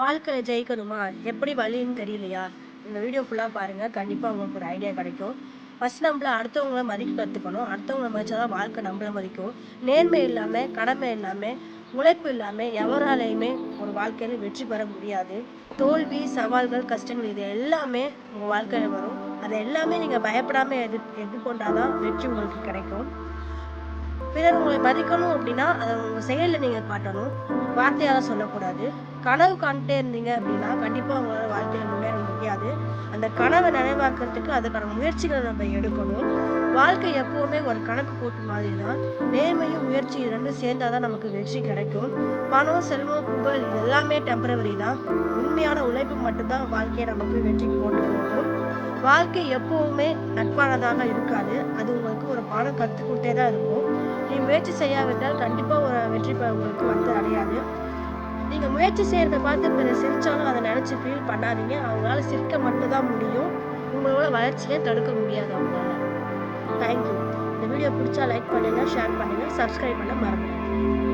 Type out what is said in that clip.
வாழ்க்கையில ஜெயிக்கணுமா? எப்படி வழின்னு தெரியலையா? இந்த வீடியோ ஃபுல்லா பாருங்க. கண்டிப்பா உங்களுக்கு ஒரு ஐடியா கிடைக்கும். ஃபர்ஸ்ட் நம்மள அடுத்தவங்கள மதிக்க கத்துக்கணும். அடுத்தவங்கள மதிச்சா தான் வாழ்க்கை நம்மள மதிக்கும். நேர்மை இல்லாம, கடமை இல்லாம, உழைப்பு இல்லாம எவராலயுமே ஒரு வாழ்க்கையில வெற்றி பெற முடியாது. தோல்வி, சவால்கள், கஷ்டங்கள் இது எல்லாமே உங்க வாழ்க்கையில வரும். அது எல்லாமே நீங்க பயப்படாம எதிர்கொண்டா தான் வெற்றி உங்களுக்கு கிடைக்கும். பிறர் உங்களை மதிக்கணும் அப்படின்னா, அத உங்க செயல்ல நீங்க காட்டணும். வார்த்தையால சொல்லக்கூடாது. கனவு காண்ட்டே இருந்தீங்க அப்படின்னா, கண்டிப்பா உங்களால வாழ்க்கையில முன்னேற முடியாது. அந்த கனவ நனவாக்குறதுக்கு அதுக்கான முயற்சிகள நம்ம எடுக்கணும். வாழ்க்கை எப்பவுமே ஒரு கணக்கு போட்டு மாதிரி தான். நேர்மையும், முயற்சி இது 2ம் சேர்ந்தா தான் நமக்கு வெற்றி கிடைக்கும். பணம், செல்வம், புகழ் இது எல்லாமே டெம்பரவரி தான். உண்மையான உழைப்பு மட்டும் தான் வாழ்க்கைய நமக்கு வெற்றிக்கு கொண்டு போகும். வாழ்க்கை எப்பவுமே நட்பானதாக இருக்காது. அது உங்களுக்கு ஒரு பாடம் கத்துக்கிட்டே தான் இருக்கும். நீங்க முயற்சி செய்யாவிட்டால் கண்டிப்பா ஒரு வெற்றி உங்களுக்கு வந்து அடையாது. நீங்க முயற்சி செய்யறத பார்த்து பிறர் சிரிச்சாலும் அத நினைச்சு ஃபீல் பண்ணாதீங்க. அவங்களால சிரிக்க மட்டும் தான் முடியும். உங்களோட வளர்ச்சிய தடுக்க முடியாது அவங்களால. Thank you. இந்த வீடியோ பிடிச்சா லைக் பண்ணுங்க, ஷேர் பண்ணுங்க, சப்ஸ்கிரைப் பண்ண மறந்துடாதீங்க.